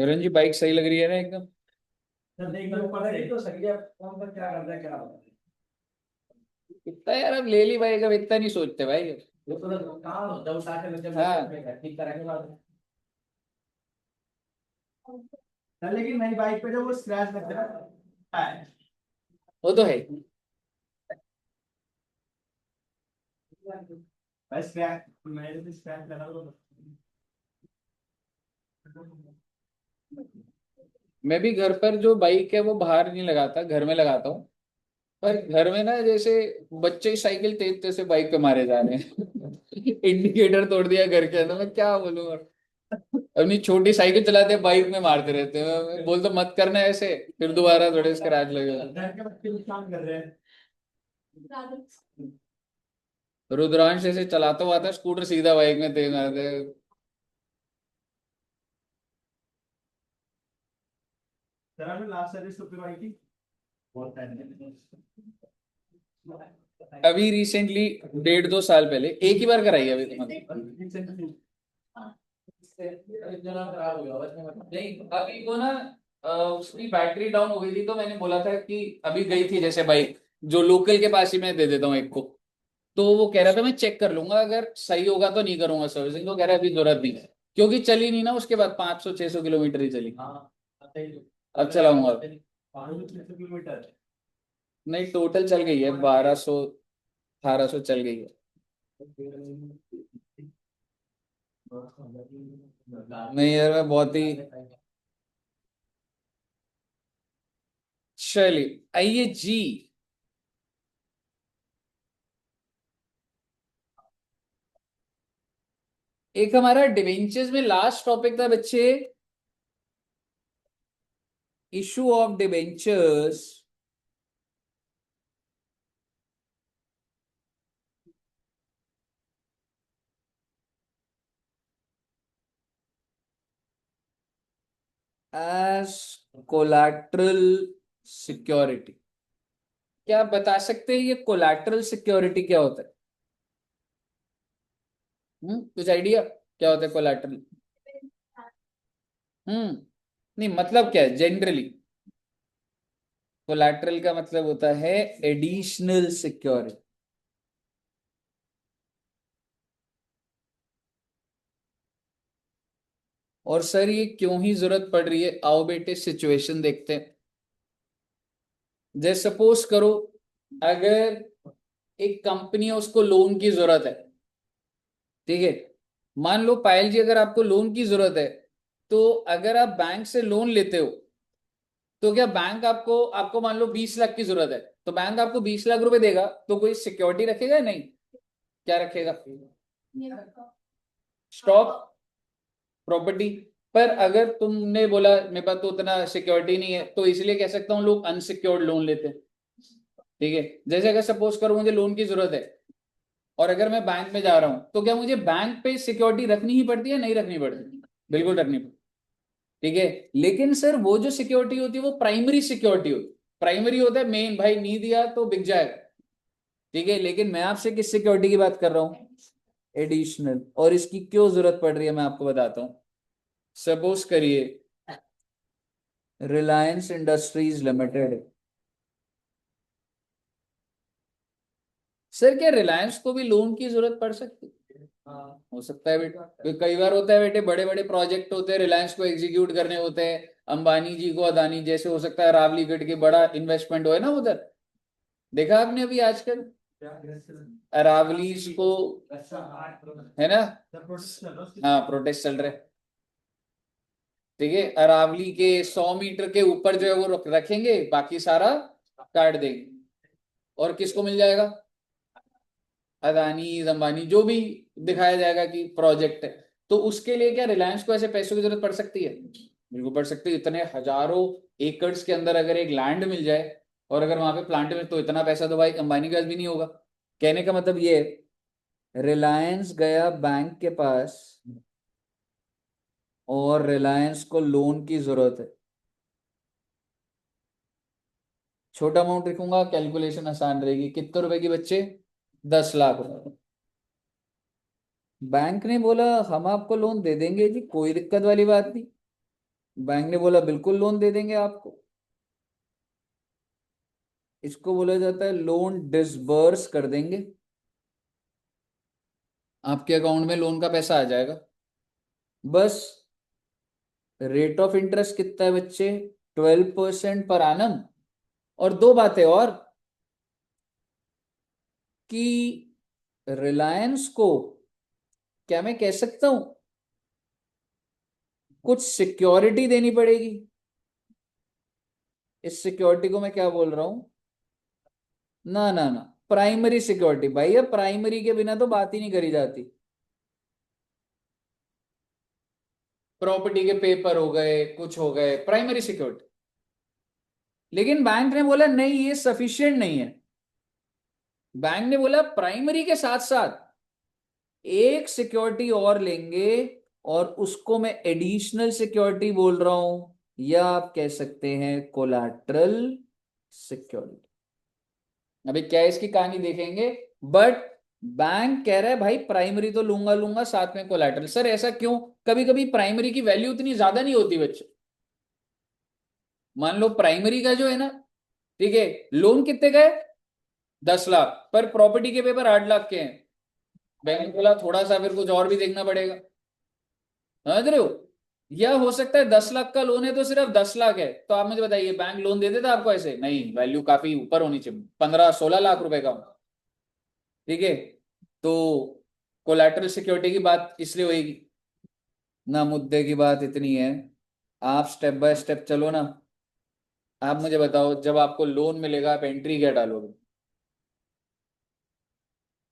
हिरण जी बाइक सही लग रही है ना एकदम। तो देख लो पता नहीं तो सही है कौन सा क्या करता है क्या होता है। इतना यार, अब ले ली बाइक, अब इतना नहीं सोचते भाई। वो तो कहाँ जब उठा के जब हाँ, ठीक तरह के बाद लेकिन नई बाइक पे जब वो स्क्रैच लगता है वो तो है। भाई स्क्रैच मेरे से स्क्रैच लगा तो मैं भी घर पर जो बाइक है वो बाहर नहीं लगाता, घर में लगाता हूँ। पर घर में ना, जैसे बच्चे साइकिल तेज तेज से बाइक पे मारे जा रहे हैं। इंडिकेटर तोड़ दिया घर के अंदर, मैं क्या बोलूँ। अपनी छोटी साइकिल चलाते हैं, बाइक में मारते रहते हैं। मैं बोलता मत करना ऐसे, फिर दोबारा थोड़े स्क्रैच लगे। घर के बच्चे नुकसान कर रहे हैं। रुद्रांश ऐसे चलाता हुआ था स्कूटर, सीधा बाइक में तेज मारते। तेरा में लास्ट सर्विस तो फिर आई थी बहुत टाइम। अभी रिसेंटली 1.5 2 साल पहले एक ही बार कराई है अभी तो खराब हो गया नहीं, अभी को ना उसकी बैटरी डाउन हो गई थी, तो मैंने बोला था कि अभी गई थी जैसे बाइक, जो लोकल के पास ही मैं दे देता हूँ एक को। तो वो कह रहा था मैं चेक कर लूंगा, अगर सही होगा तो नहीं करूंगा सर्विसिंग, तो कह रहा है अभी जरूरत नहीं है। क्योंकि चली नहीं ना, उसके बाद 500 600 किलोमीटर ही चली। हाँ अब चलाऊंगा। 500 किलोमीटर। नहीं, टोटल चल गई है 1200 1800 चल गई है। नहीं यार, मैं बहुत ही। चलिए आइए जी। एक हमारा डिवेंचर्स में लास्ट टॉपिक था बच्चे, issue of debentures. As collateral security. क्या आप बता सकते हैं ये कोलैटरल सिक्योरिटी क्या होता है? कुछ आइडिया क्या होता है कोलैटरल? नहीं, मतलब क्या है जनरली? कोलैटरल का मतलब होता है एडिशनल सिक्योरिटी। और सर ये क्यों ही जरूरत पड़ रही है, आओ बेटे सिचुएशन देखते हैं। जैसे सपोज करो, अगर एक कंपनी है, उसको लोन की जरूरत है। ठीक है, मान लो पायल जी, अगर आपको लोन की जरूरत है, तो अगर आप बैंक से लोन लेते हो, तो क्या बैंक आपको आपको मान लो 20 लाख की जरूरत है, तो बैंक आपको 20 लाख रुपए देगा, तो कोई सिक्योरिटी रखेगा या नहीं? क्या रखेगा? Stock, property. पर अगर तुमने बोला मेरे पास तो उतना सिक्योरिटी नहीं है, तो इसलिए कह सकता हूँ लोग अनसिक्योर्ड लोन लेते हैं। ठीक है, जैसे अगर सपोज करो मुझे लोन की जरूरत है, और अगर मैं बैंक में जा रहा हूं, तो क्या मुझे बैंक पे सिक्योरिटी रखनी ही पड़ती है, नहीं रखनी पड़ती? बिल्कुल रखनी पड़ती। ठीक है, लेकिन सर वो जो सिक्योरिटी होती है वो प्राइमरी सिक्योरिटी होती है। प्राइमरी होता है मेन, भाई नहीं दिया तो बिक जाएगा। ठीक है, लेकिन मैं आपसे किस सिक्योरिटी की बात कर रहा हूं? एडिशनल। और इसकी क्यों जरूरत पड़ रही है मैं आपको बताता हूं। सपोज करिए रिलायंस इंडस्ट्रीज लिमिटेड। सर क्या रिलायंस को भी लोन की जरूरत पड़ सकती है? हो सकता है बेटा, क्योंकि कई बार होता है बेटे, बड़े बड़े प्रोजेक्ट होते हैं, रिलायंस को एग्जीक्यूट करने होते हैं। अंबानी जी को, अदानी जैसे, हो सकता है रावली गढ़ के बड़ा इन्वेस्टमेंट हो है ना उधर। देखा आपने अभी आजकल अरावलीज को, है ना? हाँ, प्रोटेस्ट चल रहे। ठीक है, अरावली के 100 मीटर के ऊपर जो है वो रखेंगे, बाकी सारा काट देंगे। और किसको मिल जाएगा? अदानी अंबानी जो भी दिखाया जाएगा कि प्रोजेक्ट है। तो उसके लिए क्या रिलायंस को ऐसे पैसों की जरूरत पड़ सकती है? बिल्कुल पड़ सकती है। इतने हजारों एकर्स के अंदर अगर एक लैंड मिल जाए, और अगर वहां पे प्लांट में, तो इतना पैसा तो भाई अंबानी के पास भी नहीं होगा। कहने का मतलब ये है, रिलायंस गया बैंक के पास, और रिलायंस को लोन की जरूरत है। छोटा अमाउंट रखूंगा, कैलकुलेशन आसान रहेगी। कितने रुपए की बच्चे? 10 लाख रुपए। बैंक ने बोला हम आपको लोन दे देंगे जी, कोई दिक्कत वाली बात नहीं। बैंक ने बोला बिल्कुल लोन दे देंगे आपको। इसको बोला जाता है लोन डिसबर्स कर देंगे, आपके अकाउंट में लोन का पैसा आ जाएगा। बस रेट ऑफ इंटरेस्ट कितना है बच्चे, 12% पर आनम। और दो बातें और, कि रिलायंस को क्या मैं कह सकता हूं कुछ सिक्योरिटी देनी पड़ेगी। इस सिक्योरिटी को मैं क्या बोल रहा हूं, ना ना ना, प्राइमरी सिक्योरिटी। भाई ये प्राइमरी के बिना तो बात ही नहीं करी जाती। प्रॉपर्टी के पेपर हो गए, कुछ हो गए, प्राइमरी सिक्योरिटी। लेकिन बैंक ने बोला नहीं, ये सफिशिएंट नहीं है। बैंक ने बोला प्राइमरी के साथ साथ एक सिक्योरिटी और लेंगे, और उसको मैं एडिशनल सिक्योरिटी बोल रहा हूं, या आप कह सकते हैं कोलैटरल सिक्योरिटी। अभी क्या है इसकी कहानी देखेंगे, बट बैंक कह रहा है भाई प्राइमरी तो लूंगा लूंगा, साथ में कोलैटरल। सर ऐसा क्यों, कभी कभी प्राइमरी की वैल्यू उतनी ज्यादा नहीं होती बच्चे। मान लो प्राइमरी का जो है ना, ठीक है, लोन कितने का है, 10 लाख, पर प्रॉपर्टी के पेपर 8 लाख के हैं। बैंक ने बोला थोड़ा सा फिर कुछ और भी देखना पड़ेगा, समझ रहे हो। या हो सकता है 10 लाख का लोन है तो सिर्फ 10 लाख है, तो आप मुझे बताइए बैंक लोन दे देता आपको ऐसे, नहीं, वैल्यू काफी ऊपर होनी चाहिए, 15-16 लाख रुपए का। ठीक है, तो कोलैटरल सिक्योरिटी की बात इसलिए होगी ना, मुद्दे की बात इतनी है। आप स्टेप बाय स्टेप चलो ना। आप मुझे बताओ, जब आपको लोन मिलेगा आप एंट्री क्या डालोगे,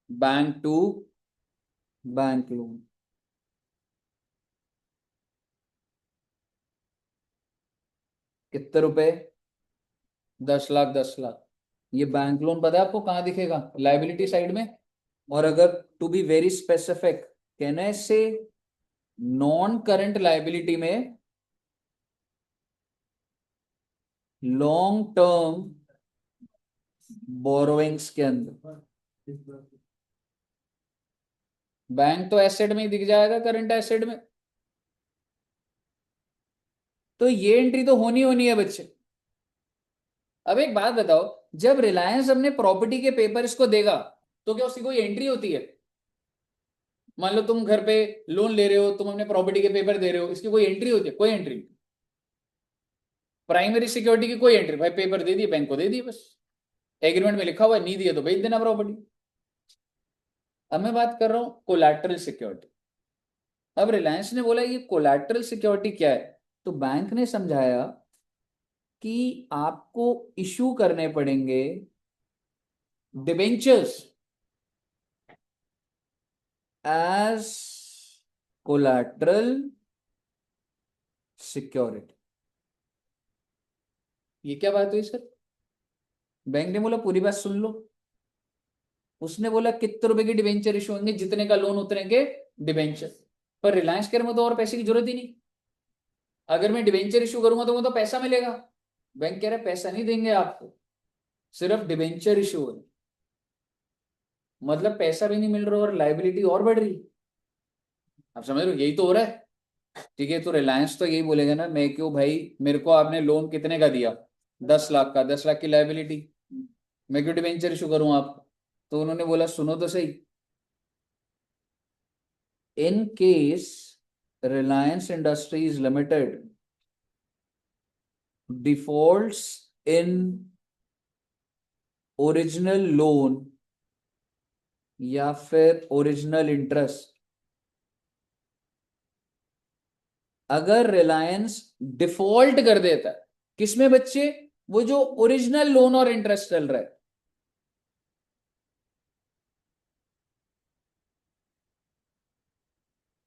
बैंक टू बैंक लोन। कितने रुपए, 10 लाख, 10 लाख। ये बैंक लोन पता है आपको कहाँ दिखेगा, लाइबिलिटी साइड में। और अगर टू बी वेरी स्पेसिफिक, कहना है इससे नॉन करंट लाइबिलिटी में, लॉन्ग टर्म बोरोइंग्स के अंदर। बैंक तो एसेट में ही दिख जाएगा, करंट एसेट में। तो ये एंट्री तो होनी होनी है बच्चे। अब एक बात बताओ, जब रिलायंस अपने प्रॉपर्टी के पेपर इसको देगा, तो क्या उसकी कोई एंट्री होती है। मान लो तुम घर पे लोन ले रहे हो, तुम अपने प्रॉपर्टी के पेपर दे रहे हो, इसकी कोई एंट्री होती है, कोई एंट्री नहीं। प्राइमरी सिक्योरिटी की कोई एंट्री, भाई पेपर दे दिए बैंक को, दे दिए बस। एग्रीमेंट में लिखा हुआ है, नहीं दिया तो बेच देना प्रॉपर्टी। अब मैं बात कर रहा हूं कोलैटरल सिक्योरिटी। अब रिलायंस ने बोला ये कोलैटरल सिक्योरिटी क्या है, तो बैंक ने समझाया कि आपको इशू करने पड़ेंगे डिबेंचर्स एज कोलैटरल सिक्योरिटी। ये क्या बात हुई सर, बैंक ने बोला पूरी बात सुन लो। उसने बोला कितने रुपए की डिबेंचर इशू होंगे, जितने का लोन उतने के डिबेंचर। पर रिलायंस केयर में तो और पैसे की जरूरत ही नहीं, अगर मैं डिबेंचर इशू करूंगा तो मुझे तो पैसा मिलेगा। बैंक कह रहा है पैसा नहीं देंगे आपको, सिर्फ डिबेंचर इशू हो। मतलब पैसा भी नहीं मिल रहा और लाइबिलिटी और बढ़ रही। आप समझ रहे हो, यही तो हो रहा है। ठीक है, तो रिलायंस तो यही बोलेगा ना, मैं क्यों भाई, मेरे को आपने लोन कितने का दिया, 10 लाख का, 10 लाख की लाइबिलिटी, मैं क्यों डिबेंचर इशू करूं आप। तो उन्होंने बोला सुनो तो सही, in case Reliance industries limited defaults in original loan या फिर ओरिजिनल इंटरेस्ट, अगर रिलायंस डिफॉल्ट कर देता है किसमें बच्चे, वो जो ओरिजिनल लोन और इंटरेस्ट चल रहा है,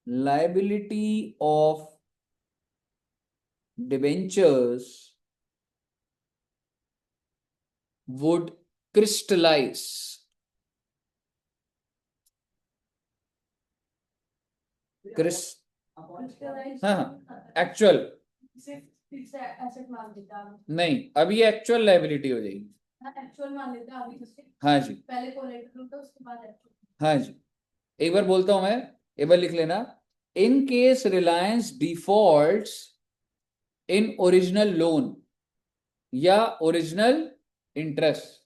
liability of debentures would crystallize. क्रिस हाँ हाँ, एक्चुअल नहीं, अब ये एक्चुअल लाइबिलिटी हो जाएगी। एक्चुअल मान लेते हैं अभी जैसे हाँ जी, पहले कोलेटरल होता है उसके बाद एक्चुअल। हाँ जी, एक बार बोलता हूं मैं, एक बार लिख लेना। In case Reliance defaults in original loan या ओरिजिनल इंटरेस्ट।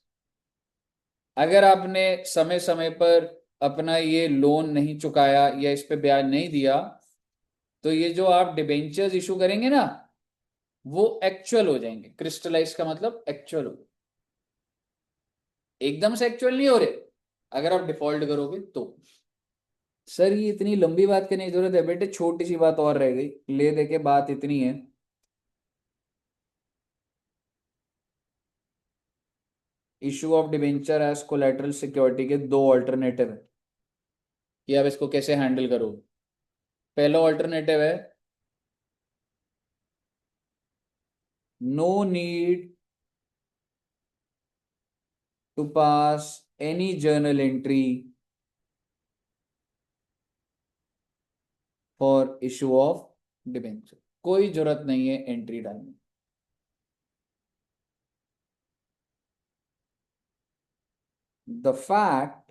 अगर आपने समय समय पर अपना ये लोन नहीं चुकाया या इस पे ब्याज नहीं दिया, तो ये जो आप डिबेंचर्स इशू करेंगे ना, वो एक्चुअल हो जाएंगे। क्रिस्टलाइज का मतलब एक्चुअल हो, एकदम से एक्चुअल नहीं हो रहे अगर आप डिफॉल्ट करोगे तो। सर ये इतनी लंबी बात करने की जरूरत है बेटे, छोटी सी बात और रह गई, ले दे के बात इतनी है। Issue of debenture as collateral security के दो ऑल्टरनेटिव है कि आप इसको कैसे हैंडल करोगे। पहला ऑल्टरनेटिव है no need to pass any journal entry for issue of debenture. कोई जरूरत नहीं है एंट्री डालने। The fact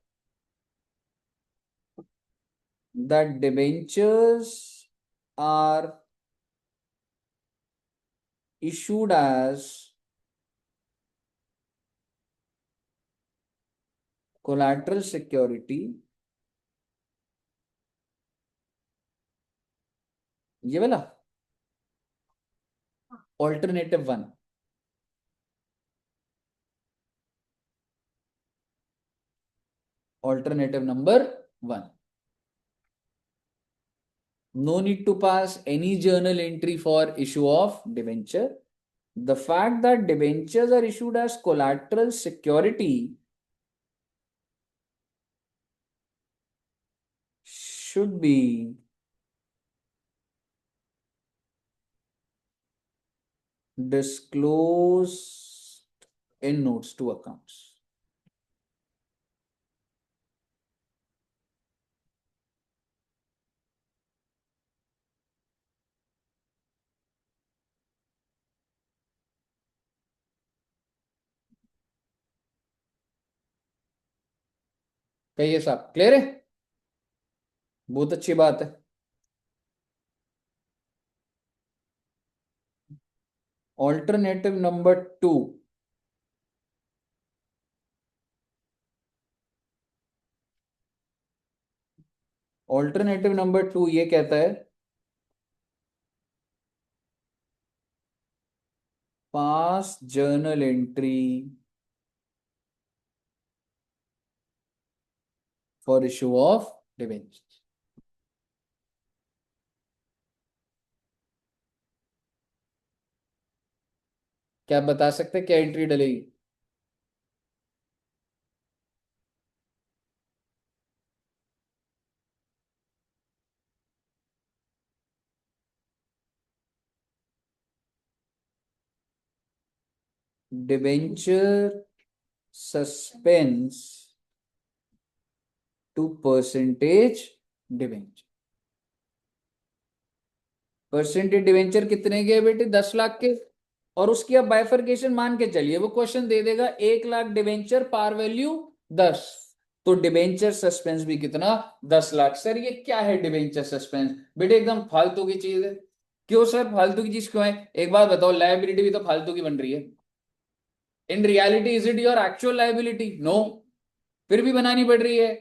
that debentures are issued as collateral security, ये वाला alternative one. Alternative number one, no need to pass any journal entry for issue of debenture. The fact that debentures are issued as collateral security should be disclosed in notes to accounts. कहिए साहब, clear है? बहुत अच्छी बात है। Alternative number two, alternative number two ये कहता है pass journal entry for issue of debenture. क्या आप बता सकते हैं क्या एंट्री डलेगी? Debenture suspense to percentage debenture. Percentage debenture कितने के बेटे? 10 लाख के। और उसकी आप बाइफरकेशन मान के चलिए, वो क्वेश्चन दे देगा 1 लाख डिबेंचर पार वैल्यू 10, तो डिबेंचर सस्पेंस भी कितना? 10 लाख। सर ये क्या है डिबेंचर सस्पेंस? बेटे एकदम फालतू की चीज है। क्यों सर फालतू की चीज क्यों है? एक बात बताओ, लायबिलिटी भी तो फालतू की बन रही है। In reality is it your actual liability? No, फिर भी बनानी पड़ रही है।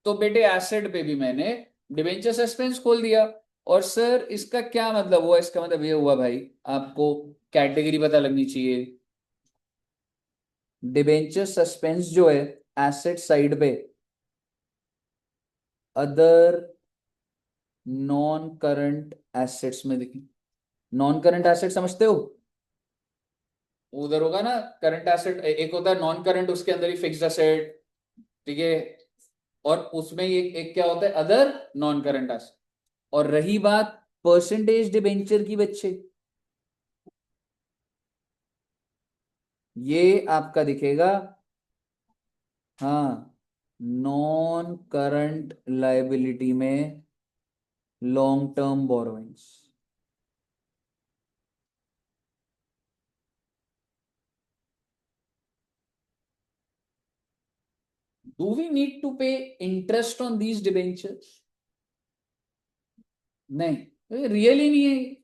तो बेटे एसेट पे भी मैंने डिबेंचर सस्पेंस खोल दिया। और सर इसका क्या मतलब हुआ? इसका मतलब ये हुआ भाई, आपको कैटेगरी पता लगनी चाहिए। डिबेंचर सस्पेंस जो है एसेट साइड पे अदर नॉन करंट एसेट्स में देखिए। नॉन करंट एसेट समझते हो? उधर होगा ना करंट एसेट, एक होता है नॉन करंट, उसके अंदर ही फिक्स्ड एसेट, ठीक है। और उसमें एक क्या होता है? Other non current asset. और रही बात परसेंटेज डिबेंचर की बच्चे, ये आपका दिखेगा, हाँ, नॉन करंट लायबिलिटी में long term borrowings. Do we need to pay interest on these debentures? नहीं, रियल ही नहीं है।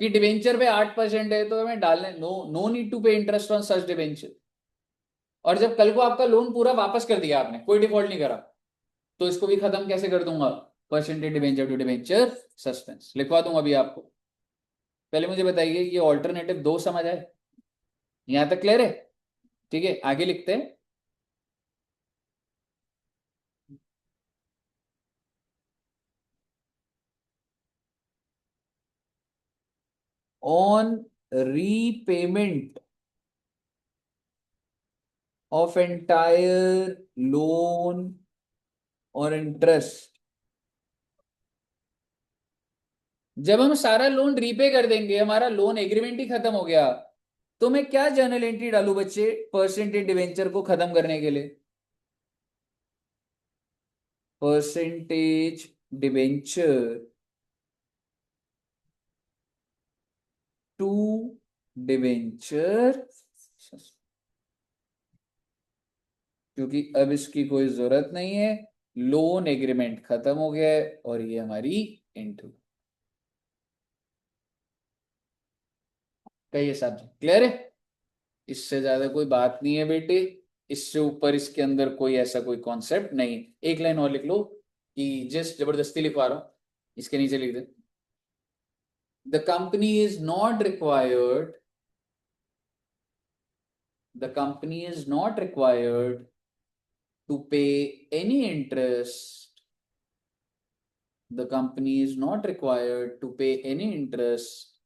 कि डिवेंचर पे 8% है तो हमें डालने, no need to pay interest on such debenture. और जब कल को आपका लोन पूरा वापस कर दिया आपने, कोई डिफॉल्ट नहीं करा, तो इसको भी खत्म कैसे कर दूंगा, percentage debenture to debenture suspense लिखवा दूंगा अभी आपको। पहले मुझे बताइए ये ऑल्टरनेटिव 2 समझ आए, यहां तक क्लियर है? ठीक है, आगे लिखते हैं। On repayment of entire loan और इंटरेस्ट, जब हम सारा लोन रीपे कर देंगे, हमारा लोन एग्रीमेंट ही खत्म हो गया, तो मैं क्या जर्नल एंट्री डालू बच्चे परसेंटेज डिवेंचर को खत्म करने के लिए? परसेंटेज डिवेंचर टू डिवेंचर, क्योंकि अब इसकी कोई जरूरत नहीं है, लोन एग्रीमेंट खत्म हो गया है और ये हमारी एंट्री। कहिए साहब जी, क्लियर है? इससे ज्यादा कोई बात नहीं है बेटे, इससे ऊपर इसके अंदर कोई ऐसा कोई कॉन्सेप्ट नहीं। एक लाइन और लिख लो कि जिस जबरदस्ती लिखवा रहा हूं, इसके नीचे लिख दे, the company is not required, the company is not required to pay any interest, the company is not required to pay any interest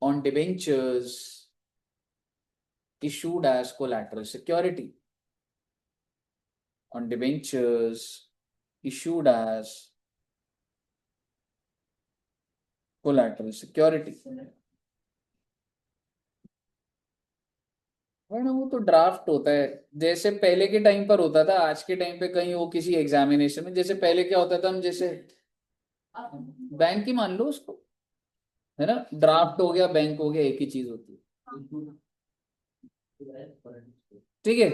on debentures issued as collateral security, on debentures issued as collateral security। वरना वो तो draft होता है, जैसे पहले के time पर होता था, आज के टाइम पे कहीं वो किसी एग्जामिनेशन में, जैसे पहले क्या होता था, हम जैसे बैंक ही मान लो उसको, है ना, ड्राफ्ट हो गया बैंक हो गया, एक ही चीज होती है। ठीक है,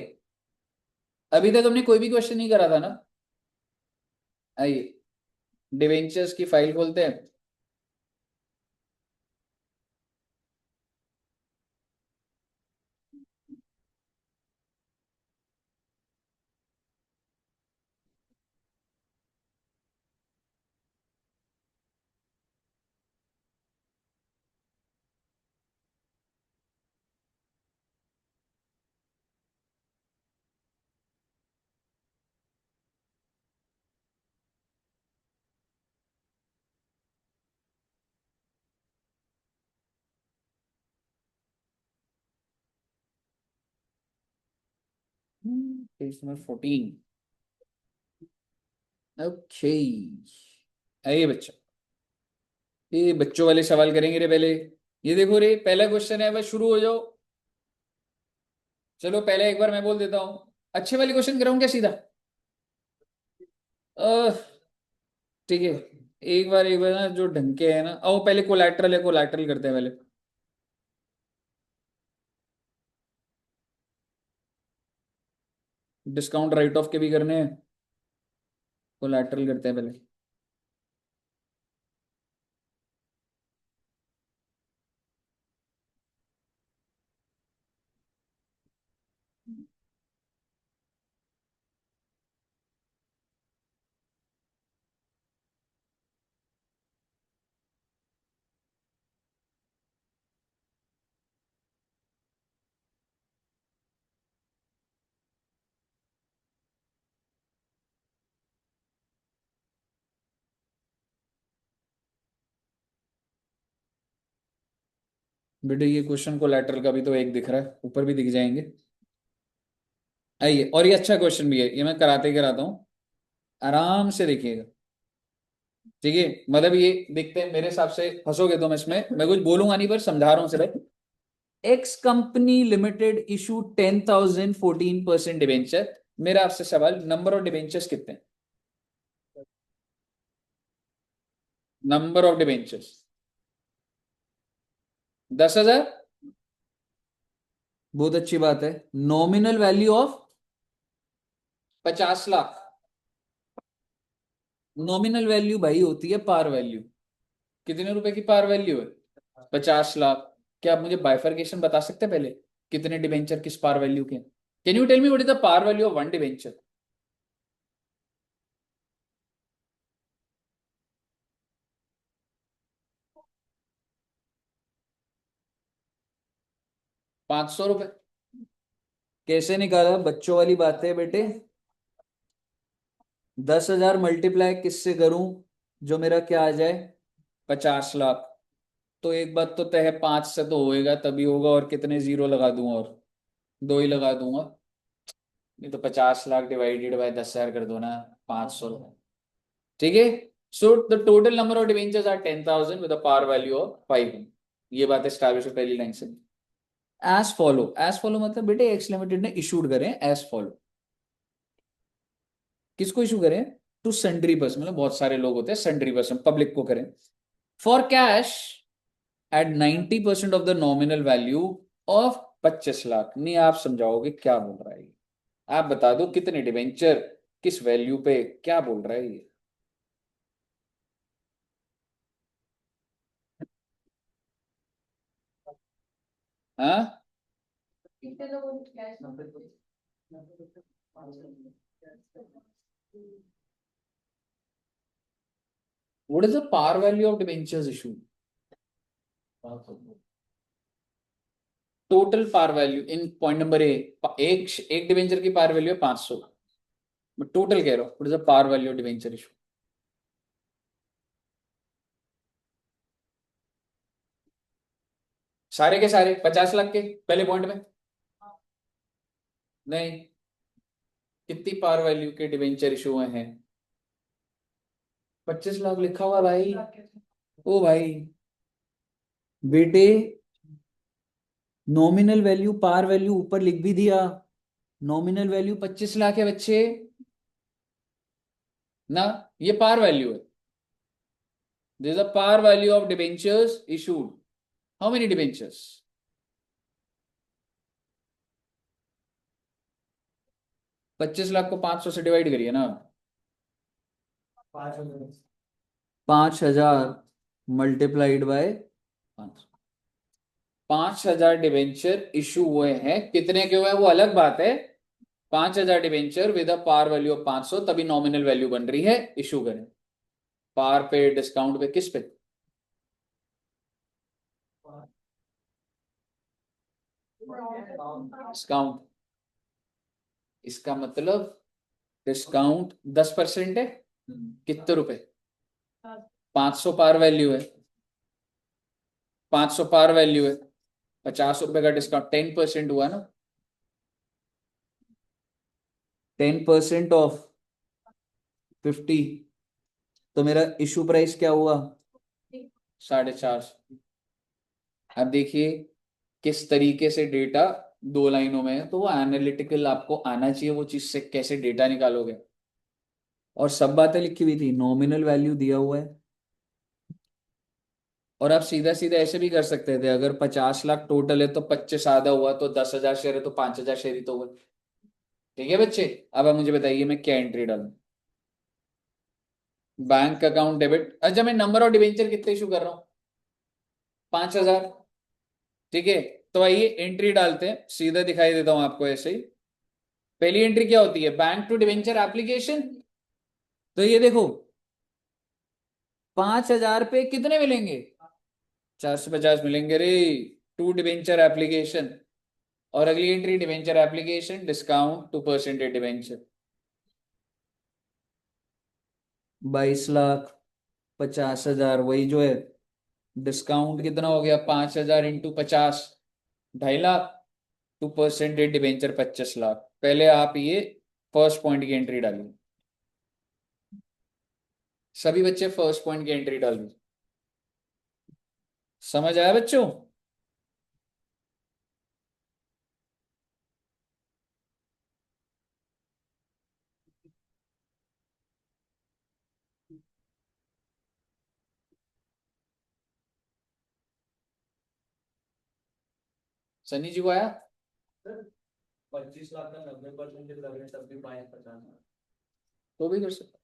अभी तक हमने कोई भी क्वेश्चन नहीं करा था ना? आइए डिवेंचर्स की फाइल खोलते हैं। Page number 14। ओके, आइए बच्चों, ये बच्चों वाले सवाल करेंगे रे पहले। ये देखो रे, पहला क्वेश्चन है, बस शुरू हो जाओ। चलो पहले एक बार मैं बोल देता हूँ, अच्छे वाले क्वेश्चन कराऊं क्या सीधा? अह, ठीक है, एक बार ना जो ढंग के है ना, आओ पहले कोलैटरल है, कोलैटरल करते हैं पहले। डिस्काउंट राइट ऑफ के भी करने हैं, कोलैटरल करते हैं पहले। बेटे ये क्वेश्चन कोलैटरल का भी तो एक दिख रहा है, ऊपर भी दिख जाएंगे। आइए, और ये अच्छा क्वेश्चन भी है, ये मैं कराते ही कराता हूँ, आराम से देखिएगा। ठीक है, मतलब ये देखते हैं, मेरे हिसाब से फंसोगे तुम इसमें, मैं कुछ बोलूंगा नहीं पर समझा रहा हूं सिर्फ। X company limited issue 10,000 14% debenture. मेरा आपसे सवाल, नंबर ऑफ डिवेंचर्स कितने हैं? Number of debentures 10,000। बहुत अच्छी बात है। Nominal value of 50 lakh. Nominal value भाई होती है पार वैल्यू। कितने रुपए की पार वैल्यू है? 50 लाख। क्या आप मुझे बाइफर्केशन बता सकते हैं पहले, कितने डिबेंचर किस पार वैल्यू के? Can you tell me what is the par value of one debenture? ₹500। कैसे निकाला? बच्चों वाली बात है बेटे। 10,000 मल्टीप्लाई किससे करूं जो मेरा क्या आ जाए? 50 लाख। तो एक बात तो तय है, 5 से तो होएगा तभी होगा, और कितने जीरो लगा दूंगा? और 2 ही लगा दूंगा। नहीं तो 50 लाख डिवाइडेड बाय 10,000 कर दो ना, 500। ठीक है। So the total number of debentures are 10,000 with a par value of 5। ये बात एस्टैब्लिश हो पहली लाइन से। एज फॉलो, एज फॉलो मतलब बेटे एक्स लिमिटेड ने इशूड करें एज फॉलो। किसको इशू करें? टू सन्ड्री पर्सन, मतलब बहुत सारे लोग होते हैं, सन्ड्री पर्सन पब्लिक को करें। For cash at 90% of the nominal value of 25 lakh. नहीं आप समझाओगे क्या बोल रहा है ये? आप बता दो कितने डिवेंचर किस वैल्यू पे, क्या बोल रहा है ये? हाँ, कितने लोगों ने cash what is the par value of debentures issue? Total par value in point number A, एक एक डिवेंचर की पार वैल्यू है 500। मैं टोटल कह रहा हूँ, what is the par value of debenture issue? सारे के सारे 50 लाख के पहले पॉइंट में? नहीं, कितनी पार वैल्यू के डिवेंचर इशू हुए हैं? 25 लाख लिखा हुआ भाई। ओ भाई बेटे, नॉमिनल वैल्यू पार वैल्यू ऊपर लिख भी दिया। नॉमिनल वैल्यू 25 लाख है बच्चे ना, ये पार वैल्यू है। This is the par value of debentures issued. How many debentures? 25 lakh को 500 से डिवाइड करिए ना। 5,000 मल्टीप्लाइड बाय 5,000 डिबेंचर इशू हुए हैं। कितने के हुए हैं वो अलग बात है। 5,000 debenture with a par value of 500, तभी नॉमिनल वैल्यू बन रही है। इशू करें पार पे, डिस्काउंट पे, किस पे? डिस्काउंट। इसका मतलब डिस्काउंट 10% है। कितने रुपए? 500 पार वैल्यू है। 500 पार वैल्यू है, ₹50 का डिस्काउंट 10% हुआ ना। 10% ऑफ 50, तो मेरा इशू प्राइस क्या हुआ? 450। अब देखिए किस तरीके से डेटा 2 लाइनों में है, तो वो एनालिटिकल आपको आना चाहिए, वो चीज से कैसे डेटा निकालोगे। और सब बातें लिखी हुई थी, नॉमिनल वैल्यू दिया हुआ है। और आप सीधा सीधा ऐसे भी कर सकते थे, अगर 50 लाख टोटल है तो 25 आधा हुआ, तो 10,000 शेयर है तो 5,000 शेयर ही तो हुए। ठीक है बच्चे, अब आप मुझे बताइए मैं क्या एंट्री डालूं? Bank account debit. अच्छा, मैं नंबर ऑफ डिवेंचर कितने इशू कर रहा हूँ? 5,000। ठीक है, तो आइए एंट्री डालते हैं, सीधा दिखाई देता हूं आपको ऐसे ही। पहली एंट्री क्या होती है? Bank to debenture application. तो ये देखो 5,000 पे कितने मिलेंगे? 450 मिलेंगे रे। To debenture application. और अगली entry debenture application discount 2% debenture. 22 lakh, 50,000 वही जो है। डिस्काउंट कितना हो गया? 5,000 इंटू 50, 2.5 लाख। 2% डिवेंचर 25 लाख। पहले आप ये फर्स्ट पॉइंट की एंट्री डालिए। सभी बच्चे फर्स्ट पॉइंट की एंट्री डालिए। समझ आया बच्चों? सनी जी को आया? 25 लाख का 90% लगे तब भी 550। तो भी कर सकते।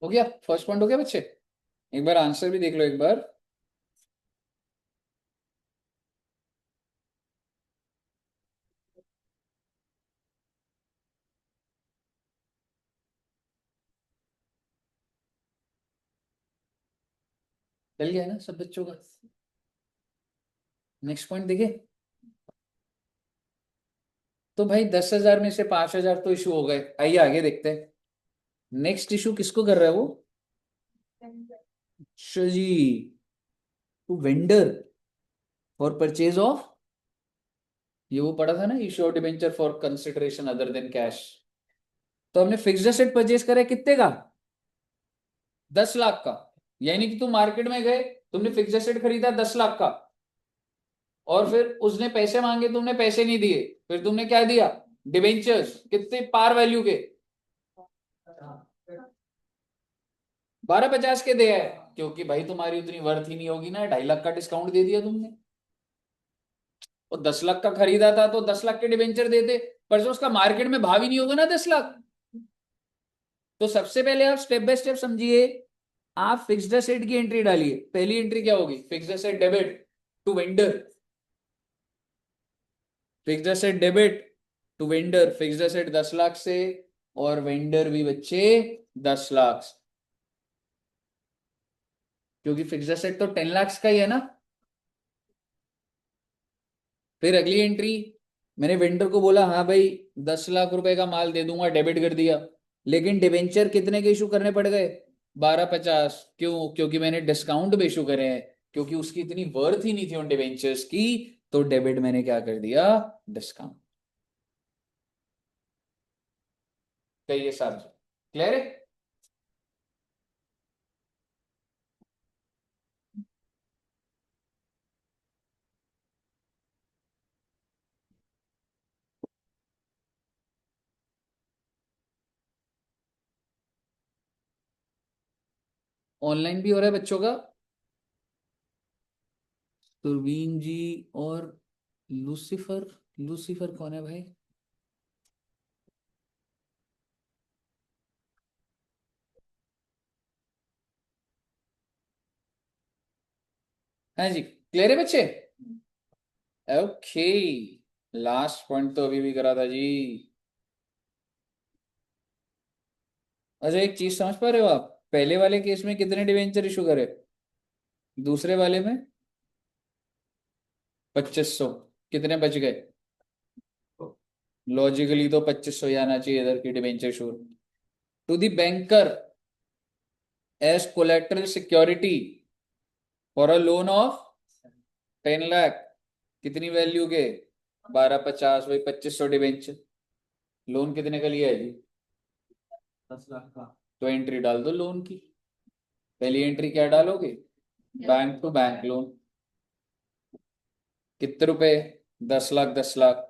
हो गया, फर्स्ट पॉइंट हो गया बच्चे। एक बार आंसर भी देख लो एक बार। चल गया ना सब बच्चों का। नेक्स्ट पॉइंट देखिए। तो भाई 10,000 में से 5,000 तो इशू हो गए, आइए आगे देखते हैं। नेक्स्ट इशू किसको कर रहा है वो? अच्छा जी, to vendor for purchase of, ये वो पढ़ा था ना, issue of debenture for consideration other than cash. तो हमने फिक्स्ड एसेट परचेज करा है कितने का? 10 लाख का। यानी कि तुम मार्केट में गए, तुमने फिक्स्ड एसेट खरीदा 10 लाख का, और फिर उसने पैसे मांगे, तुमने पैसे नहीं दिए, फिर तुमने क्या दिया? डिबेंचर्स। कितने? पार वैल्यू के 12,50 के दिया है, क्योंकि भाई तुम्हारी उतनी वर्थ ही नहीं होगी ना, 2.5 लाख का डिस्काउंट दे दिया तुमने। और 10 लाख का खरीदा था तो 10 लाख के डिबेंचर देते, पर जो उसका मार्केट में भाव ही नहीं होगा ना 10 लाख। तो सबसे पहले आप स्टेप बाय स्टेप समझिए। आप फिक्स्ड एसेट की एंट्री डालिए। पहली एंट्री क्या होगी? Fixed asset debit to vendor. Fixed asset debit to vendor. Fixed asset 10 lakh से, और वेंडर भी बच्चे 10 लाख से, क्योंकि फिक्स्ड एसेट तो 10 लाख का ही है ना। फिर अगली एंट्री, मैंने वेंडर को बोला हाँ भाई 10 लाख रुपए का माल दे दूंगा, डेबिट कर दिया। लेकिन डिबेंचर कितने के इशू करने पड़ गए? 12,50। क्यों? क्योंकि मैंने डिस्काउंट भी इशू करे हैं, क्योंकि उसकी इतनी वर्थ ही नहीं थी उन डिबेंचर्स की। तो डेबिट मैंने क्या कर दिया? डिस्काउंट। कहिए साहब, क्लियर है? ऑनलाइन भी हो रहा है बच्चों का। सुरवीन जी और लूसीफर। लूसीफर कौन है भाई? हाँ जी, क्लियर है बच्चे? ओके, लास्ट पॉइंट तो अभी भी करा था जी। अच्छा, एक चीज समझ पा रहे हो आप? पहले वाले केस में कितने डिवेंचर इशू करे? दूसरे वाले में 2,500। कितने बच गए? लॉजिकली तो 2,500 ही आना चाहिए इधर की debenture issue. To the banker as collateral security for a loan of 10 lakh. कितनी वैल्यू के? 12,50, वही 2,500 डिवेंचर। लोन कितने का लिया है जी? 10 लाख का। तो एंट्री डाल दो लोन की। पहली एंट्री क्या डालोगे? Bank to bank loan. कितने रुपए? 10 लाख 10 लाख।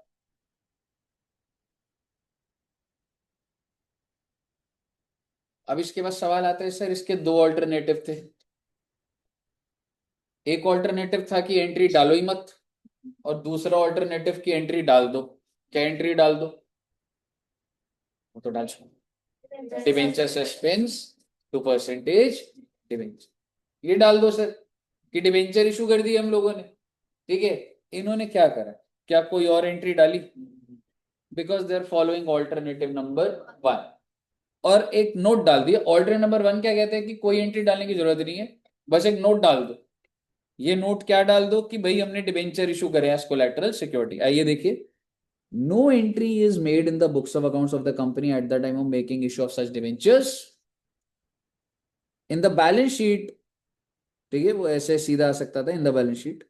अब इसके बाद सवाल आता है सर, इसके दो ऑल्टरनेटिव थे। एक ऑल्टरनेटिव था कि एंट्री डालो ही मत, और दूसरा ऑल्टरनेटिव की एंट्री डाल दो। क्या एंट्री डाल दो? वो तो डाल दो, debenture suspense to percentage debenture, ये डाल दो सर, कि डिबेंचर इशू कर दी हम लोगों ने। ठीक है, इन्होंने क्या करा? क्या कोई और एंट्री डाली? Because they are following alternative number 1, और एक नोट डाल दिया। ऑल्टरनेटिव नंबर 1 क्या कहते हैं कि कोई एंट्री डालने की जरूरत नहीं है, बस एक नोट डाल दो। ये नोट क्या डाल दो? कि भाई हमने डिबेंचर इशू करे एज कोलैटरल सिक्योरिटी। आइए देखिए, no entry is made in the books of accounts of the company at the time of making issue of such debentures in the balance sheet. ठीक है, वो ऐसे सीधा आ सकता था, in the balance sheet.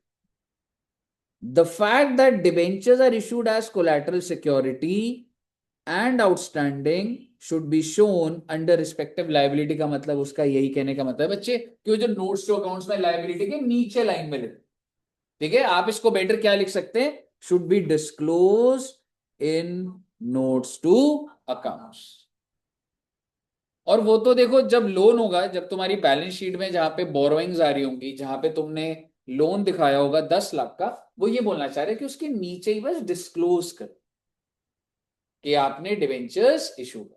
The fact that debentures are issued as collateral security and outstanding should be shown under respective liability। का मतलब, उसका यही कहने का मतलब बच्चे कि वो जो नोट्स टू अकाउंट्स में लाइबिलिटी के नीचे लाइन में लिखते। ठीक है, आप इसको बेटर क्या लिख सकते हैं? Should be disclose in notes to accounts. और वो तो देखो, जब लोन होगा, जब तुम्हारी बैलेंस शीट में जहां पे बोरोइंग्स आ रही होंगी, जहां पे तुमने लोन दिखाया होगा 10 लाख का, वो ये बोलना चाह रहे कि उसके नीचे ही बस डिस्क्लोज कर कि आपने डिवेंचर्स इशू कर।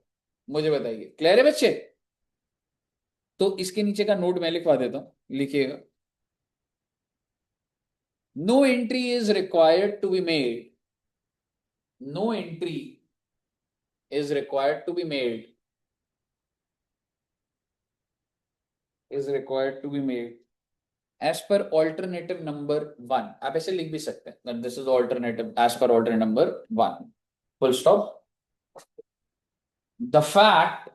मुझे बताइए, क्लियर है बच्चे? तो इसके नीचे का नोट मैं लिखवा देता हूं, लिखिएगा। No entry is required to be made, no entry is required to be made, is required to be made as per alternative number 1। आप ऐसे लिख भी सकते हैं, this is alternative as per alternative number 1, full stop. The fact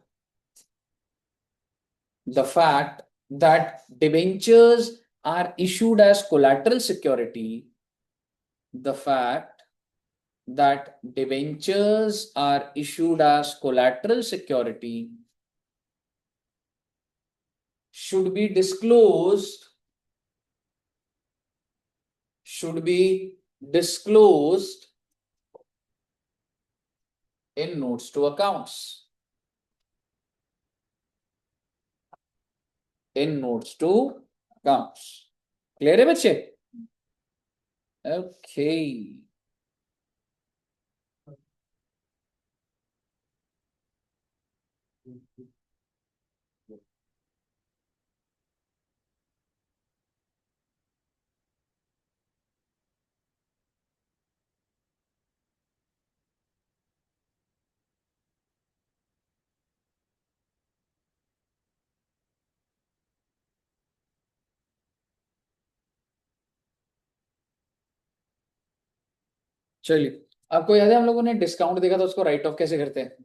the fact that debentures are issued as collateral security, the fact that debentures are issued as collateral security should be disclosed, should be disclosed in notes to accounts, in notes to accounts। Clear है बच्चे? Okay. चलिए, आपको याद है हम लोगों ने discount देखा था, उसको राइट ऑफ कैसे करते हैं?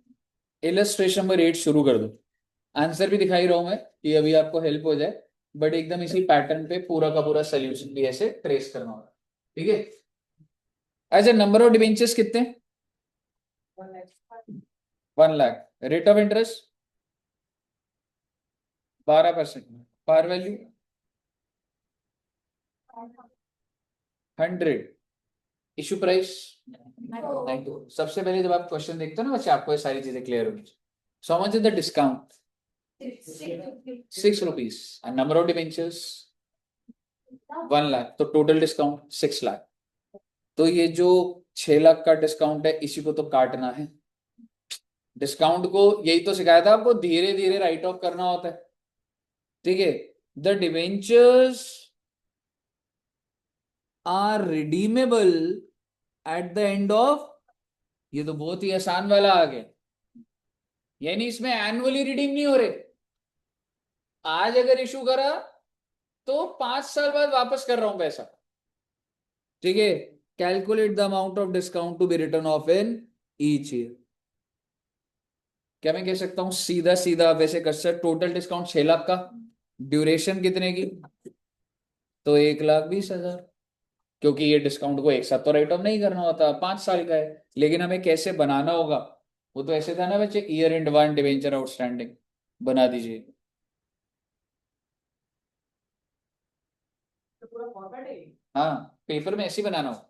इलस्ट्रेशन में रेट शुरू कर दो। आंसर भी दिखाई रहा हूं मैं कि अभी आपको हेल्प हो जाए, बट एकदम इसी पैटर्न पे पूरा का पूरा सोल्यूशन भी ऐसे ट्रेस करना होगा। ठीक है। अच्छा, नंबर ऑफ डिबेंचर्स कितने? 1 lakh. Rate of interest 12%। Par value 100। Issue price 92। सबसे पहले जब आप क्वेश्चन देखते हो ना बच्चे, आपको ये सारी चीजें क्लियर होनी चाहिए। So much is the discount? 6 rupees. And number of debentures 1 lakh, तो टोटल डिस्काउंट 6 लाख। तो ये जो 6 लाख का डिस्काउंट है, इसी को तो काटना है। डिस्काउंट को यही तो सिखाया था आपको, धीरे धीरे राइट ऑफ करना होता है। ठीक है। The debentures are redeemable at the end of, ये तो बहुत ही आसान वाला आ गया, यानी इसमें एनुअली रिडीम नहीं हो रहे। आज अगर इशू करा तो 5 साल बाद वापस कर रहा हूं पैसा। ठीक है। Calculate the amount of discount to be written off in each year. क्या मैं कह सकता हूं सीधा सीधा वैसे कर सकते, टोटल डिस्काउंट 6 लाख का, ड्यूरेशन कितने की? तो 1,20,000। क्योंकि ये डिस्काउंट को एक साथ तो राइट ऑफ नहीं करना होता, 5 साल का है। लेकिन हमें कैसे बनाना होगा, वो तो ऐसे था ना बच्चे, ईयर एंड 1 डिवेंचर आउटस्टैंडिंग बना दीजिए। तो पूरा फॉर्मेट है। हाँ, पेपर में ऐसे ही बनाना हो।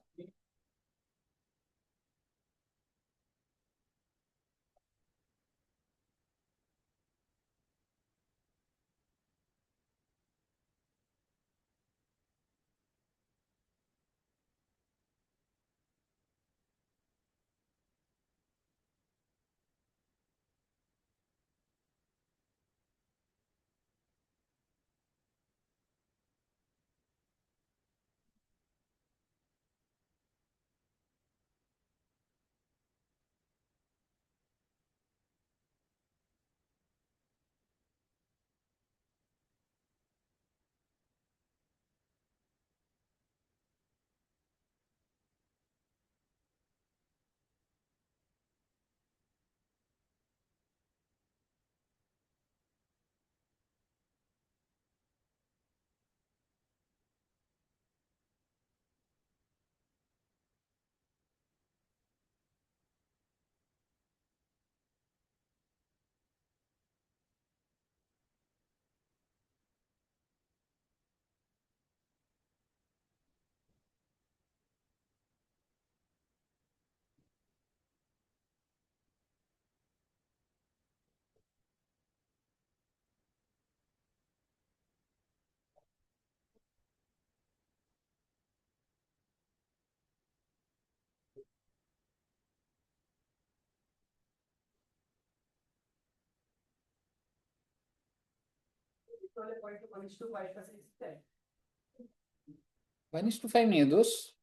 1:5 नहीं है दोस्त,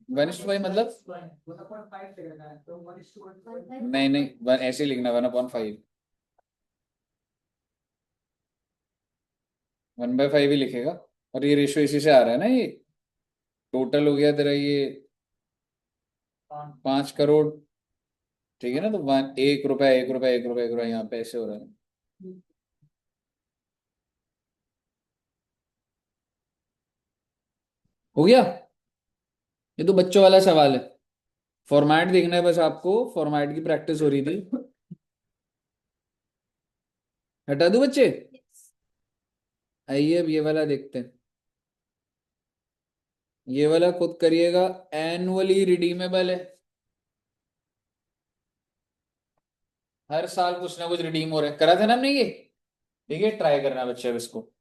1:5 मतलब नहीं नहीं ऐसे ही लिखना 1/5, 1/5 ही लिखेगा। और ये रेशियो इसी से आ रहा है ना, ये टोटल हो गया तेरा ये 5 करोड़, ठीक है ना। तो 1 रुपया 1 रुपया 1 रुपया 1 रुपया यहाँ पे ऐसे हो रहा है। हो गया, ये तो बच्चों वाला सवाल है। फॉर्मेट देखना है बस आपको, फॉर्मेट की प्रैक्टिस हो रही थी। हटा दूं बच्चे? आइए अब ये वाला देखते हैं। ये वाला खुद करिएगा, एनुअली रिडीमेबल है, हर साल कुछ ना कुछ रिडीम हो रहा है। करा था ना हमने ये, ठीक है। ट्राई करना बच्चे अब इसको।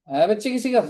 है बच्चे किसी का?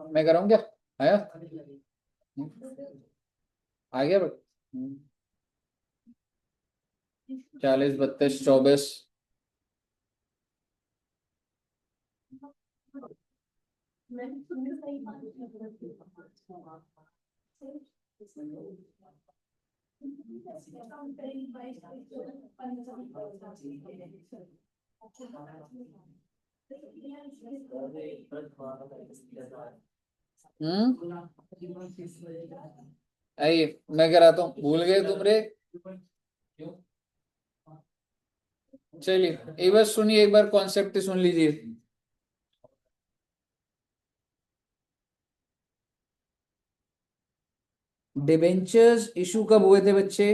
मैं कराऊं क्या? आया? आ गया बट 40, 32, 24। आइए मैं कराता हूँ। भूल गए तुम रे? चलिए एक बार सुनिए, एक बार कॉन्सेप्ट सुन लीजिए। डिबेंचर्स इशू कब हुए थे बच्चे?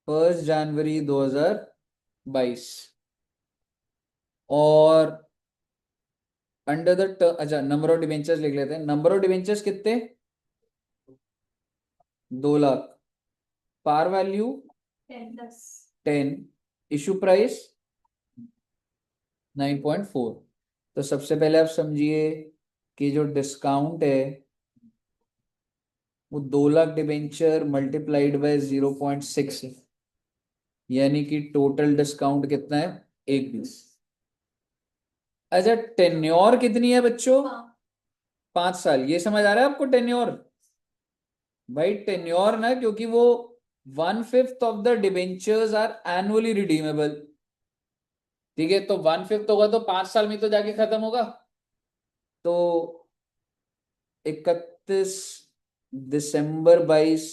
1 जनवरी 2022। और अंडर द अच्छा नंबर ऑफ डिबेंचर्स लिख लेते हैं। नंबर ऑफ डिबेंचर्स कितने? 2 lakh. Par value 10। Issue price 9.4। तो सबसे पहले आप समझिए कि जो डिस्काउंट है वो 2 लाख डिबेंचर मल्टीप्लाइड बाय 0.6 है, यानी कि टोटल डिस्काउंट कितना है? 1 20। अच्छा टेन्योर कितनी है बच्चों? 5 साल। ये समझ आ रहा है आपको टेन्योर? भाई टेन्योर ना, क्योंकि वो 1/5 of the debentures are annually redeemable. ठीक है, तो 1/5 होगा तो 5 साल में तो जाके खत्म होगा। तो 31 दिसंबर 22,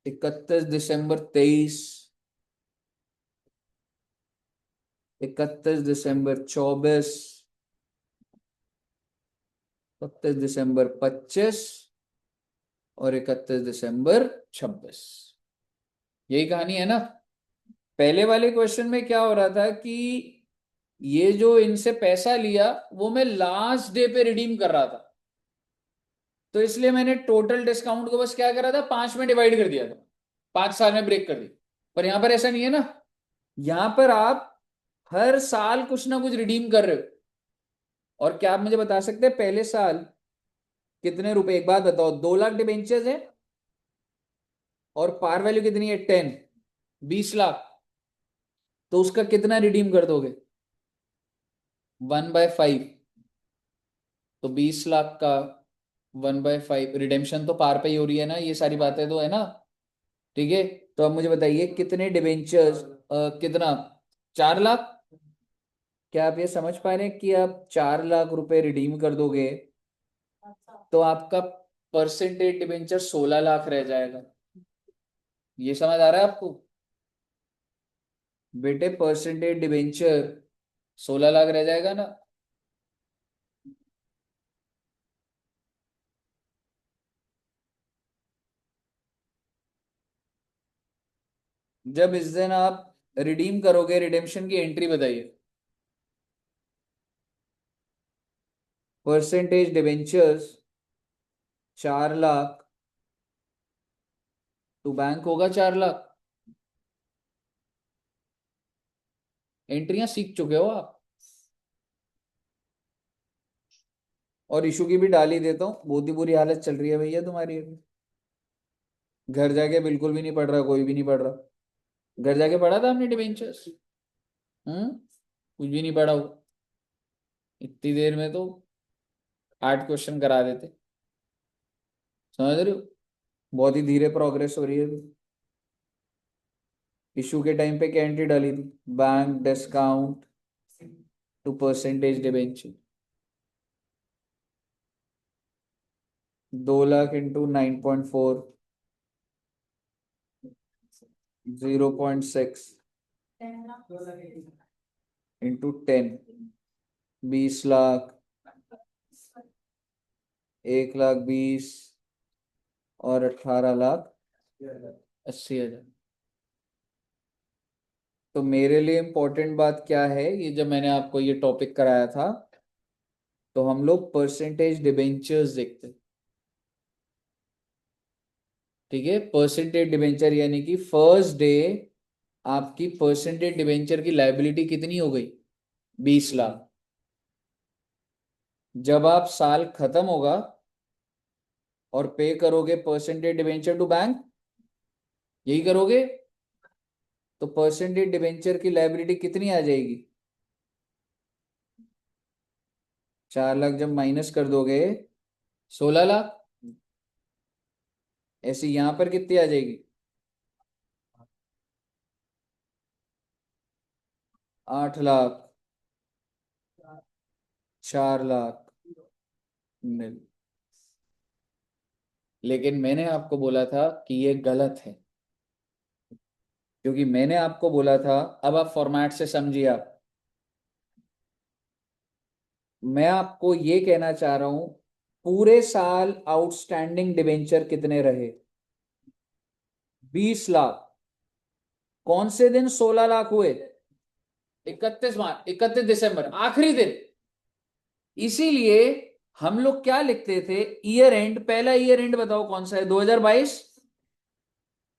31 दिसंबर 23, 31 दिसंबर 24, 31 दिसंबर 25 और 31 दिसंबर 26। यही कहानी है ना? पहले वाले क्वेश्चन में क्या हो रहा था कि ये जो इनसे पैसा लिया वो मैं लास्ट डे पे रिडीम कर रहा था, तो इसलिए मैंने टोटल डिस्काउंट को बस क्या करा था, 5 में डिवाइड कर दिया था, 5 साल में ब्रेक कर दी। पर यहां पर ऐसा नहीं है ना, यहां पर आप हर साल कुछ ना कुछ रिडीम कर रहे हो। और क्या आप मुझे बता सकते हैं पहले साल कितने रुपए? एक बात बताओ, 2 लाख डिबेंचर्स है और पार वैल्यू कितनी है? 10, 20 लाख। तो उसका कितना रिडीम कर दोगे? 1/5। तो 20 लाख का 1/5 रिडेम्पशन तो पार पे ही हो रही है ना, ये सारी बातें तो है ना? ठीक है, तो अब मुझे बताइए कितने डिबेंचर्स, कितना? 4 लाख। क्या आप ये समझ पा रहे हैं कि आप 4 लाख रुपए रिडीम कर दोगे तो आपका परसेंटेज डिबेंचर 16 लाख रह जाएगा। ये समझ आ रहा है आपको बेटे? परसेंटेज डिबेंचर 16 लाख रह जाएगा ना। जब इस दिन आप रिडीम करोगे, रिडेम्पशन की एंट्री बताइए। परसेंटेज डिबेंचर्स 4 लाख तो बैंक होगा 4 लाख। एंट्रियां सीख चुके हो आप। और इशू की भी डाल ही देता हूँ, बहुत ही बुरी हालत चल रही है भैया तुम्हारी अभी। घर जाके बिल्कुल भी नहीं पढ़ रहा, कोई भी नहीं पढ़ रहा। घर जाके पढ़ा था हमने डिबेंचर्स? कुछ भी नहीं पढ़ा हो। इतनी देर में तो 8 क्वेश्चन करा देते। समझ रहे हो? बहुत ही धीरे प्रोग्रेस हो रही है। इशू के टाइम पे क्या एंट्री डाली थी? Bank discount to percentage debenture. 2 lakh into 9.4, 0.6 into 10, 20 lakh, 1 lakh 20 और 18 लाख 80 हजार। तो मेरे लिए इंपॉर्टेंट बात क्या है, ये जब मैंने आपको ये टॉपिक कराया था तो हम लोग परसेंटेज डिबेंचर्स देखते। ठीक है, परसेंटेज डिबेंचर यानी कि फर्स्ट डे आपकी परसेंटेज डिबेंचर की लायबिलिटी कितनी हो गई? 20 लाख। जब आप साल खत्म होगा और पे करोगे परसेंटेज डिबेंचर टू बैंक, यही करोगे, तो परसेंटेज डिबेंचर की लायबिलिटी कितनी आ जाएगी? 4 लाख जब माइनस कर दोगे 16 लाख। ऐसे यहां पर कितनी आ जाएगी? 8 लाख, 4 लाख मिल। लेकिन मैंने आपको बोला था कि ये गलत है, क्योंकि मैंने आपको बोला था, अब आप फॉर्मेट से समझिए। आप, मैं आपको ये कहना चाह रहा हूं, पूरे साल आउटस्टैंडिंग डिबेंचर कितने रहे? 20 लाख। कौन से दिन 16 लाख हुए? 31 मार्च, 31 दिसंबर, आखिरी दिन। इसीलिए हम लोग क्या लिखते थे? Year and. पहला ईयर एंड बताओ कौन सा है? 2022।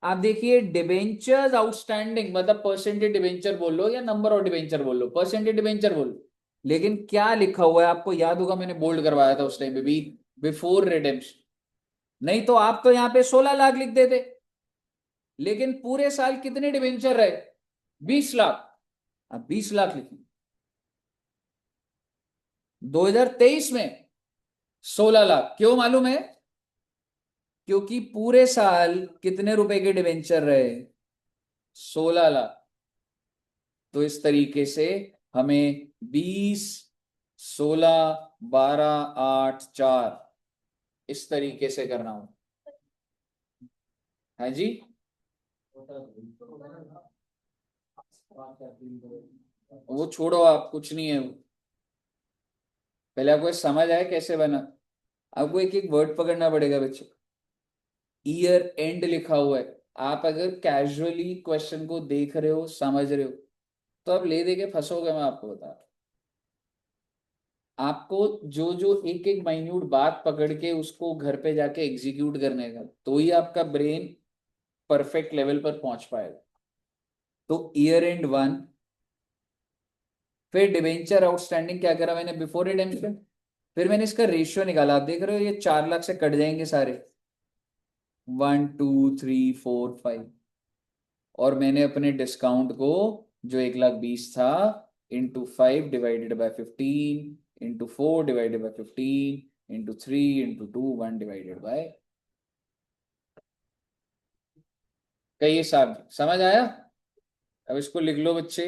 आप देखिए, डिबेंचर्स आउटस्टैंडिंग मतलब परसेंटेज डिबेंचर बोल लो या नंबर ऑफ डिबेंचर बोल लो, परसेंटेज डिबेंचर बोल लो। लेकिन क्या लिखा हुआ है आपको याद होगा, मैंने बोल्ड करवाया था उस टाइम पे भी, बिफोर रिडेम्पशन। नहीं तो आप तो यहां पे 16 लाख लिख देते। लेकिन पूरे साल कितने डिबेंचर रहे? 20 लाख। अब 20 लाख लिखिए। 2023 में 16 लाख। क्यों मालूम है? क्योंकि पूरे साल कितने रुपए के डिबेंचर रहे? 16 लाख। तो इस तरीके से हमें 20, 16, 12, 8, 4 इस तरीके से करना हो। है जी? वो छोड़ो, आप कुछ नहीं है वो। पहले आपको ये समझ आया कैसे बना। आपको एक एक वर्ड पकड़ना पड़ेगा बच्चे। ईयर एंड लिखा हुआ है। आप अगर कैजुअली क्वेश्चन को देख रहे हो, समझ रहे हो, तो आप ले दे के फंसोगे। मैं आपको बता रहा हूं। आपको जो जो एक एक माइन्यूट बात पकड़ के उसको घर पे जाके एग्जीक्यूट करने का, तो ही आपका ब्रेन परफेक्ट लेवल पर पहुंच पाएगा। तो ईयर एंड 1, फिर डिवेंचर आउटस्टैंडिंग क्या करा मैंने? Before redemption. फिर मैंने इसका रेशियो निकाला। आप देख रहे हो ये 4 लाख से कट जाएंगे सारे, 1 2 3 4 5। और मैंने अपने डिस्काउंट को, जो 1 लाख 20 था, × 5 divided by 15, × 4 divided by 15, × 3, × 2, 1 divided by. कई हिसाब समझ आया? अब इसको लिख लो बच्चे।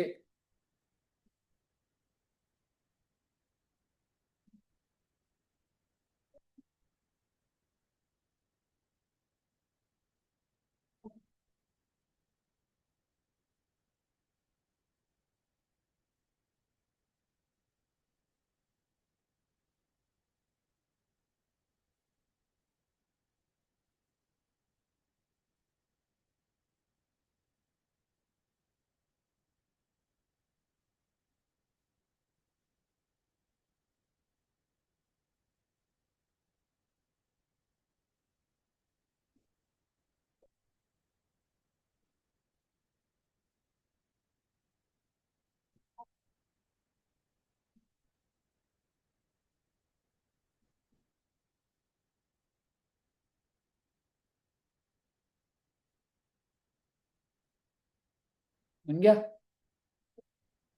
बन गया?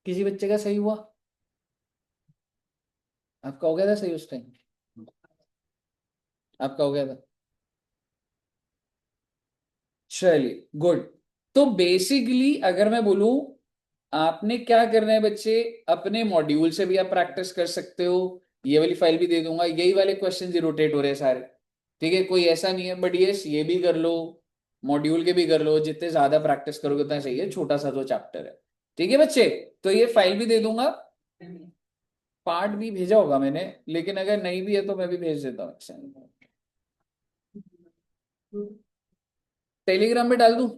किसी बच्चे का सही हुआ? आपका हो गया था सही उस टाइम? आपका हो गया था? चलिए गुड। तो बेसिकली अगर मैं बोलूं, आपने क्या करना है बच्चे, अपने मॉड्यूल से भी आप प्रैक्टिस कर सकते हो। ये वाली फाइल भी दे दूंगा, यही वाले क्वेश्चन ही रोटेट हो रहे हैं सारे। ठीक है, कोई ऐसा नहीं है, बट यस ये भी कर लो, मॉड्यूल के भी कर लो, जितने ज्यादा प्रैक्टिस करोगे उतना सही है, छोटा सा तो चैप्टर है। ठीक है बच्चे, तो ये फाइल भी दे दूंगा, पार्ट भी भेजा होगा मैंने, लेकिन अगर नहीं भी है तो मैं भी भेज देता हूँ। टेलीग्राम में डाल दूं?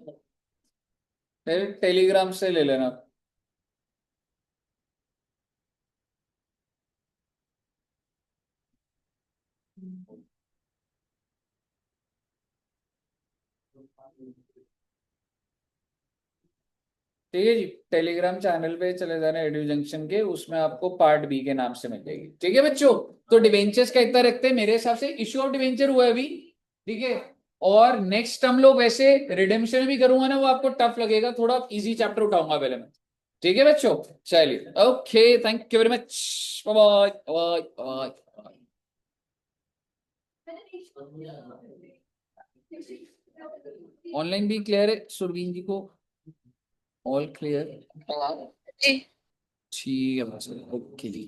टेलीग्राम से ले लेना। ठीक है जी, टेलीग्राम चैनल पे चले जाना एडू जंक्शन के, उसमें आपको पार्ट बी के नाम से मिल जाएगी। ठीक है बच्चों, तो डिवेंचर्स का इतना रखते हैं, मेरे हिसाब से इश्यू ऑफ डिवेंचर हुआ है अभी। ठीक है, और नेक्स्ट हम लोग वैसे रिडेम्पशन भी करूंगा ना, वो आपको टफ लगेगा, थोड़ा इजी चैप्टर उठाऊंगा पहले मैं। ठीक है बच्चों, चलिए okay, thank you very much, bye bye bye. Online भी क्लियर है सुरवीन जी को? All clear? ठीक है बस, ओके जी।